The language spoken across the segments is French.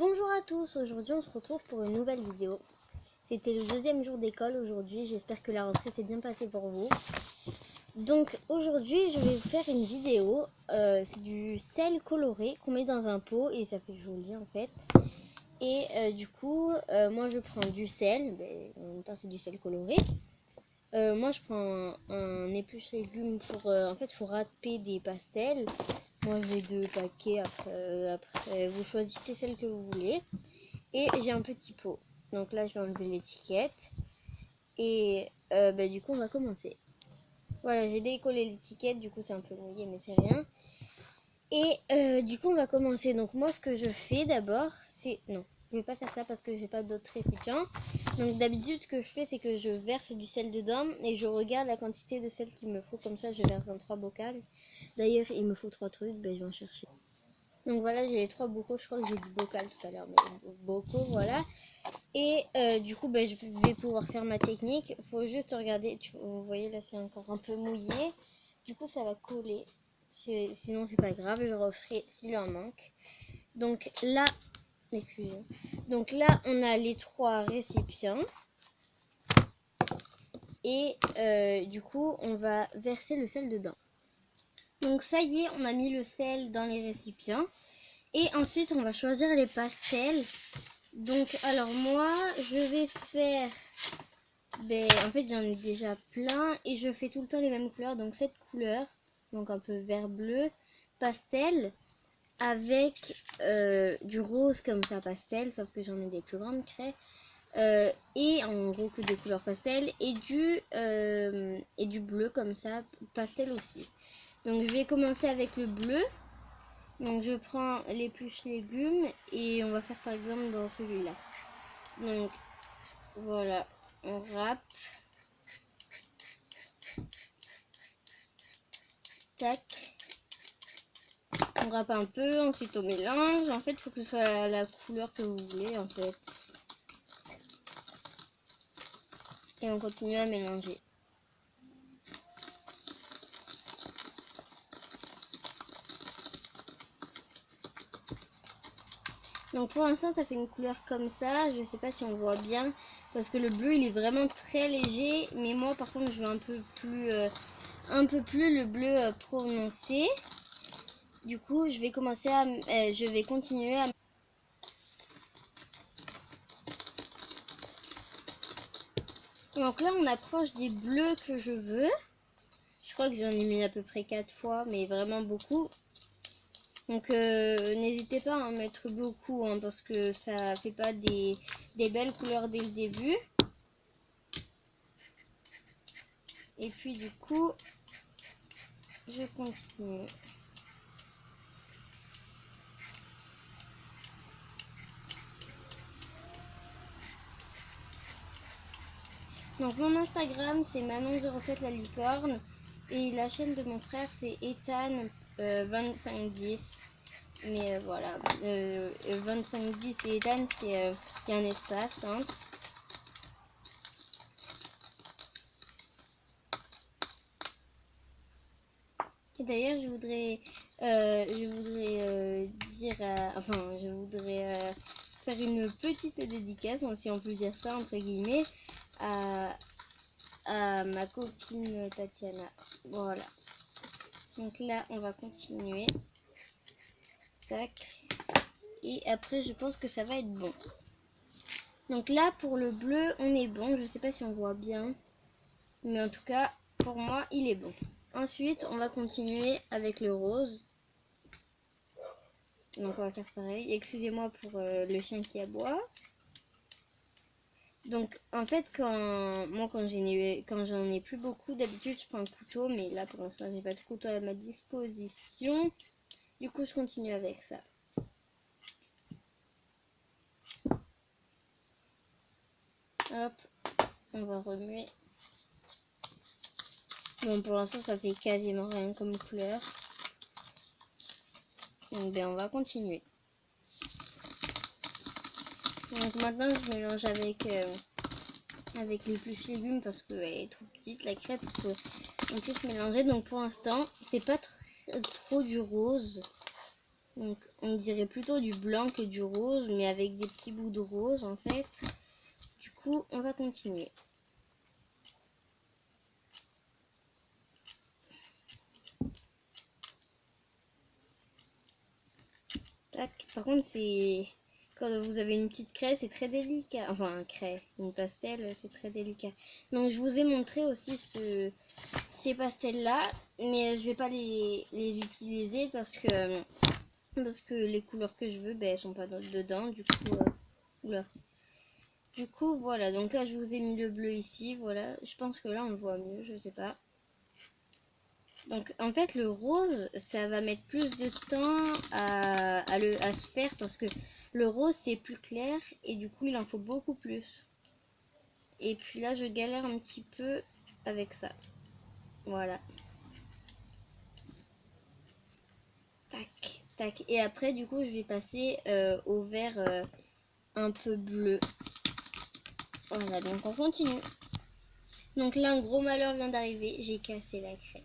Bonjour à tous, aujourd'hui on se retrouve pour une nouvelle vidéo. C'était le deuxième jour d'école aujourd'hui, j'espère que la rentrée s'est bien passée pour vous. Donc aujourd'hui je vais vous faire une vidéo, c'est du sel coloré qu'on met dans un pot et ça fait joli en fait. Et du coup moi je prends du sel, en même temps c'est du sel coloré. Moi je prends un épluche légumes pour, en fait faut râper des pastels. Moi j'ai 2 paquets, après vous choisissez celle que vous voulez. Et j'ai un petit pot. Donc là je vais enlever l'étiquette. Et du coup on va commencer. Voilà, j'ai décollé l'étiquette, du coup c'est un peu mouillé mais c'est rien. Et du coup on va commencer. Donc moi ce que je fais d'abord, c'est... Non, je vais pas faire ça parce que j'ai pas d'autres récipients. Donc d'habitude ce que je fais c'est que je verse du sel dedans et je regarde la quantité de sel qu'il me faut. Comme ça je verse dans 3 bocaux. D'ailleurs il me faut 3 trucs, je vais en chercher. Donc voilà, j'ai les 3 bocaux, je crois que j'ai dit bocal tout à l'heure, mais bocaux, voilà. Et du coup, je vais pouvoir faire ma technique. Il faut juste regarder, vous voyez là c'est encore un peu mouillé. Du coup ça va coller, sinon c'est pas grave, je referai s'il en manque. Donc là, excusez-moi. Donc là on a les 3 récipients. Et du coup on va verser le sel dedans. Donc ça y est, on a mis le sel dans les récipients. Et ensuite on va choisir les pastels. Donc alors moi je vais faire, en fait j'en ai déjà plein et je fais tout le temps les mêmes couleurs, donc cette couleur, donc un peu vert bleu pastel avec du rose comme ça pastel, sauf que j'en ai des plus grandes craies, et en gros que des couleurs pastel et du bleu comme ça pastel aussi. Donc je vais commencer avec le bleu. Donc je prends l'épluche légumes et on va faire par exemple dans celui-là. Donc voilà, on râpe. Tac. On râpe un peu, ensuite on mélange. En fait, il faut que ce soit la couleur que vous voulez en fait. Et on continue à mélanger. Donc pour l'instant ça fait une couleur comme ça, je sais pas si on voit bien parce que le bleu il est vraiment très léger, mais moi par contre je veux un peu plus le bleu prononcé. Du coup je vais continuer à... Donc là on approche des bleus que je veux. Je crois que j'en ai mis à peu près 4 fois, mais vraiment beaucoup. Donc n'hésitez pas à en mettre beaucoup parce que ça fait pas des belles couleurs dès le début. Et puis du coup je continue. Donc mon Instagram c'est Manon07 la licorne et la chaîne de mon frère c'est Ethan 2510. Mais voilà, 2510 et Ethan c'est il y a un espace entre. Et d'ailleurs je voudrais faire une petite dédicace, si on peut dire ça entre guillemets, à ma copine Tatiana. Voilà. Donc là on va continuer. Tac. Et après je pense que ça va être bon. Donc là pour le bleu on est bon. Je sais pas si on voit bien, mais en tout cas pour moi il est bon. Ensuite on va continuer avec le rose. Donc on va faire pareil. Excusez-moi pour le chien qui aboie. Donc en fait quand j'en ai plus beaucoup, d'habitude je prends un couteau, mais là pour l'instant j'ai pas de couteau à ma disposition. Du coup je continue avec ça. Hop, on va remuer. Bon pour l'instant ça fait quasiment rien comme couleur. Donc on va continuer. Donc maintenant je mélange avec l'épluche légumes parce qu'elle est trop petite la crêpe pour qu'on puisse mélanger. Donc pour l'instant c'est pas trop du rose. Donc on dirait plutôt du blanc que du rose, mais avec des petits bouts de rose en fait. Du coup, on va continuer. Tac. Par contre, c'est quand vous avez une petite craie, c'est très délicat. Enfin, un craie, une pastel, c'est très délicat. Donc, je vous ai montré aussi ces pastels-là, mais je vais pas les utiliser parce que les couleurs que je veux, ben, elles sont pas dedans. Du coup, oula. Du coup, voilà. Donc là, je vous ai mis le bleu ici. Voilà. Je pense que là, on le voit mieux. Je sais pas. Donc en fait le rose ça va mettre plus de temps à se faire parce que le rose c'est plus clair et du coup il en faut beaucoup plus. Et puis là je galère un petit peu avec ça. Voilà. Tac, tac. Et après du coup je vais passer au vert un peu bleu. Voilà, donc on continue. Donc là un gros malheur vient d'arriver, j'ai cassé la craie.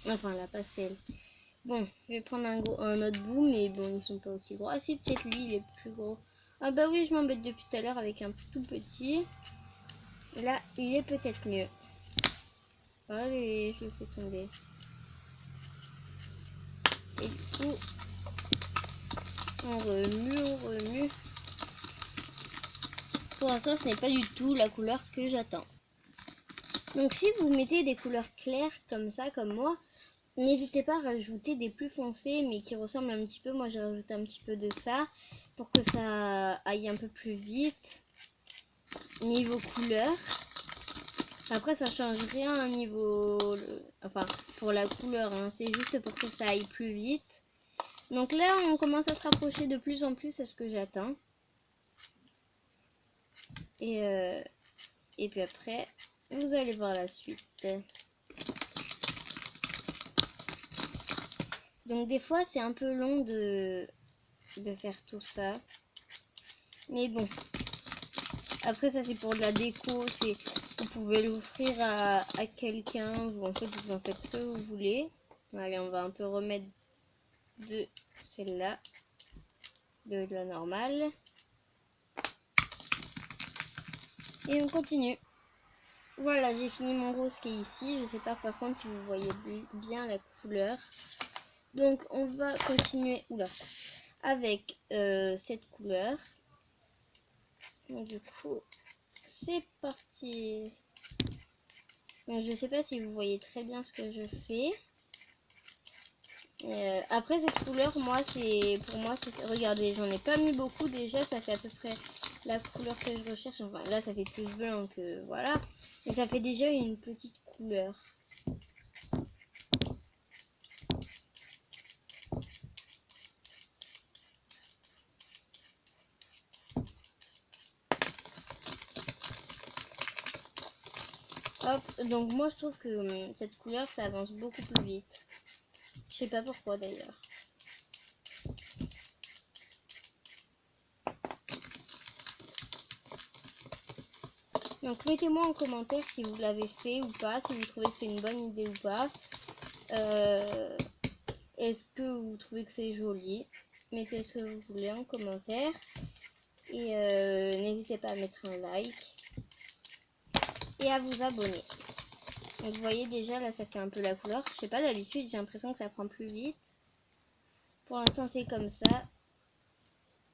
Enfin la pastel. Bon, je vais prendre un autre bout, mais bon, ils sont pas aussi gros. Ah si, peut-être lui, il est plus gros. Ah bah oui, je m'embête depuis tout à l'heure avec un tout petit. Là, il est peut-être mieux. Allez, je le fais tomber. Et du coup, on remue. Pour l'instant, ce n'est pas du tout la couleur que j'attends. Donc si vous mettez des couleurs claires comme ça, comme moi, n'hésitez pas à rajouter des plus foncés mais qui ressemblent un petit peu. Moi j'ai rajouté un petit peu de ça pour que ça aille un peu plus vite. Niveau couleur. Après ça change rien au niveau... Enfin pour la couleur, hein, c'est juste pour que ça aille plus vite. Donc là on commence à se rapprocher de plus en plus à ce que j'attends. Et puis après vous allez voir la suite. Donc des fois c'est un peu long de faire tout ça. Mais bon. Après ça c'est pour de la déco. Vous pouvez l'offrir à quelqu'un. En fait vous en faites ce que vous voulez. Allez, on va un peu remettre de celle-là. De la normale. Et on continue. Voilà, j'ai fini mon rose qui est ici. Je sais pas par contre si vous voyez bien la couleur. Donc on va continuer avec cette couleur. Et du coup, c'est parti. Donc, je sais pas si vous voyez très bien ce que je fais. Après cette couleur, pour moi, regardez, j'en ai pas mis beaucoup déjà. Ça fait à peu près la couleur que je recherche. Enfin, là, ça fait plus blanc que voilà. Mais ça fait déjà une petite couleur. Hop, donc moi je trouve que cette couleur ça avance beaucoup plus vite. Je sais pas pourquoi d'ailleurs. Donc mettez-moi en commentaire si vous l'avez fait ou pas, si vous trouvez que c'est une bonne idée ou pas. Est-ce que vous trouvez que c'est joli? Mettez ce que vous voulez en commentaire. Et n'hésitez pas à mettre un like. Et à vous abonner. Donc vous voyez déjà là ça fait un peu la couleur. Je sais pas, d'habitude j'ai l'impression que ça prend plus vite. Pour l'instant c'est comme ça.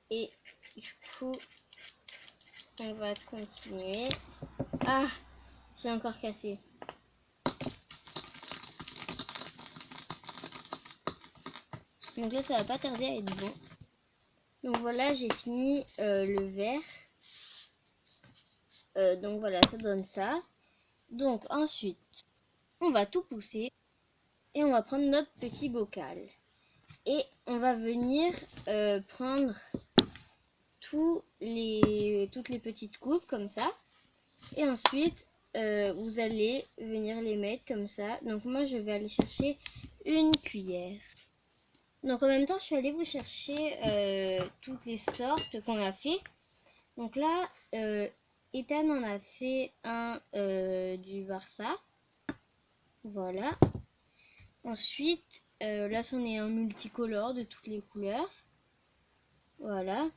Et du coup on va continuer. Ah, j'ai encore cassé. Donc là ça va pas tarder à être bon. Donc voilà, j'ai fini le vert. Donc voilà, ça donne ça. Donc ensuite, on va tout pousser et on va prendre notre petit bocal. Et on va venir prendre toutes les petites coupes comme ça. Et ensuite, vous allez venir les mettre comme ça. Donc moi, je vais aller chercher une cuillère. Donc en même temps, je suis allée vous chercher toutes les sortes qu'on a fait. Donc là, Ethan en a fait un du Barça. Voilà. Ensuite, Là, c'en est un multicolore de toutes les couleurs. Voilà.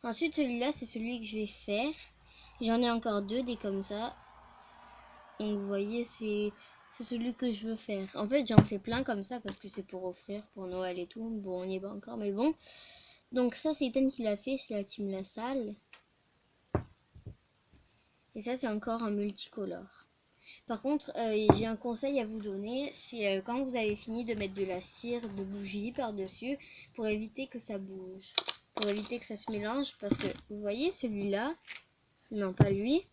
Ensuite, celui-là, c'est celui que je vais faire. J'en ai encore deux, des comme ça. Donc, vous voyez, c'est celui que je veux faire. En fait, j'en fais plein comme ça parce que c'est pour offrir pour Noël et tout. Bon, on n'y est pas encore, mais bon. Donc, ça, c'est Ethan qui l'a fait. C'est la team La Salle. Et ça, c'est encore un multicolore. Par contre, j'ai un conseil à vous donner. C'est quand vous avez fini de mettre de la cire de bougie par-dessus pour éviter que ça bouge. Pour éviter que ça se mélange. Parce que, vous voyez, celui-là, non, pas lui.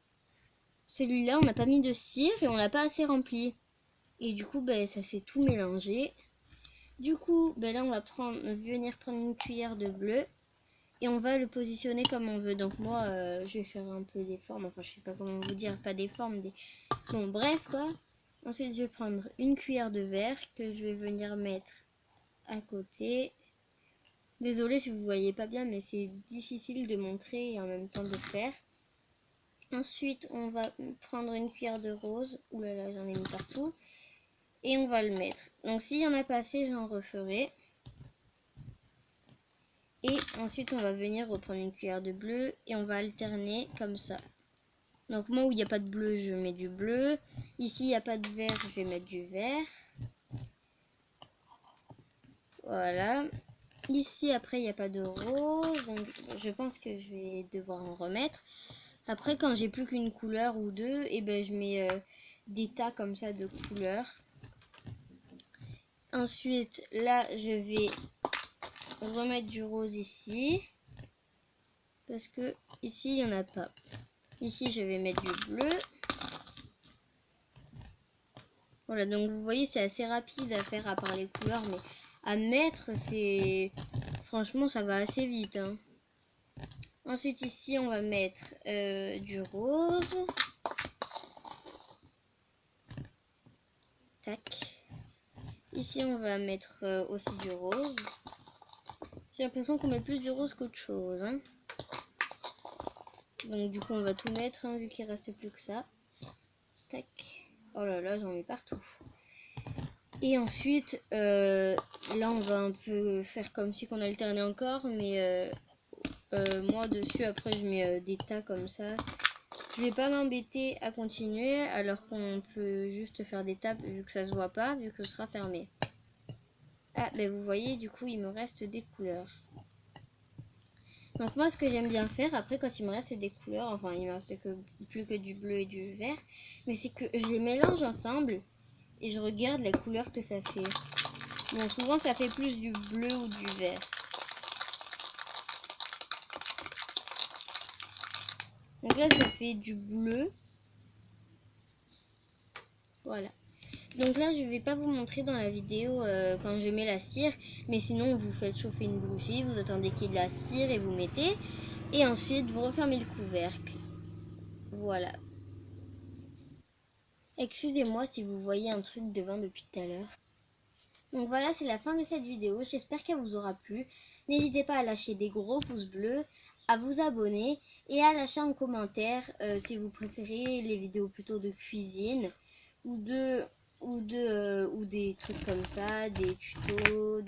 Celui-là, on n'a pas mis de cire et on l'a pas assez rempli. Et du coup, ben, ça s'est tout mélangé. Du coup, ben, là, on va venir prendre une cuillère de bleu. Et on va le positionner comme on veut. Donc moi, je vais faire un peu des formes. Enfin, je sais pas comment vous dire. Pas des formes. Bon, bref, quoi. Ensuite, je vais prendre une cuillère de verre que je vais venir mettre à côté. Désolée si vous voyez pas bien, mais c'est difficile de montrer et en même temps de faire. Ensuite, on va prendre une cuillère de rose. Ouh là là, j'en ai mis partout. Et on va le mettre. Donc, s'il y en a pas assez, j'en referai. Et ensuite, on va venir reprendre une cuillère de bleu et on va alterner comme ça. Donc, moi, où il n'y a pas de bleu, je mets du bleu. Ici, il n'y a pas de vert, je vais mettre du vert. Voilà. Ici, après, il n'y a pas de rose. Donc, je pense que je vais devoir en remettre. Après, quand j'ai plus qu'une couleur ou deux, et ben, je mets des tas comme ça de couleurs. Ensuite, là, je vais remettre du rose ici. Parce que ici, il n'y en a pas. Ici, je vais mettre du bleu. Voilà, donc vous voyez, c'est assez rapide à faire à part les couleurs. Mais à mettre, c'est... Franchement, ça va assez vite. Hein. Ensuite, ici, on va mettre du rose. Tac. Ici, on va mettre aussi du rose. J'ai l'impression qu'on met plus du rose qu'autre chose. Hein. Donc, du coup, on va tout mettre, hein, vu qu'il reste plus que ça. Tac. Oh là là, j'en mets partout. Et ensuite, là, on va un peu faire comme si qu'on alternait encore. Mais moi, dessus, après, je mets des tas comme ça. Je vais pas m'embêter à continuer alors qu'on peut juste faire des tapes vu que ça se voit pas, vu que ce sera fermé. Ah, ben vous voyez, du coup, il me reste des couleurs. Donc moi, ce que j'aime bien faire, après, quand il me reste des couleurs, enfin, il me reste plus que du bleu et du vert, mais c'est que je les mélange ensemble et je regarde la couleur que ça fait. Bon, souvent, ça fait plus du bleu ou du vert. Donc là, ça fait du bleu. Voilà. Donc là, je vais pas vous montrer dans la vidéo quand je mets la cire. Mais sinon, vous faites chauffer une bougie, vous attendez qu'il y ait de la cire et vous mettez. Et ensuite, vous refermez le couvercle. Voilà. Excusez-moi si vous voyez un truc devant depuis tout à l'heure. Donc voilà, c'est la fin de cette vidéo. J'espère qu'elle vous aura plu. N'hésitez pas à lâcher des gros pouces bleus, à vous abonner et à lâcher un commentaire si vous préférez les vidéos plutôt de cuisine ou des trucs comme ça, des tutos,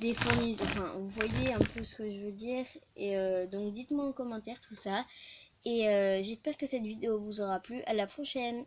des fournitures. Enfin, vous voyez un peu ce que je veux dire. Et donc dites-moi en commentaire tout ça. Et j'espère que cette vidéo vous aura plu. À la prochaine.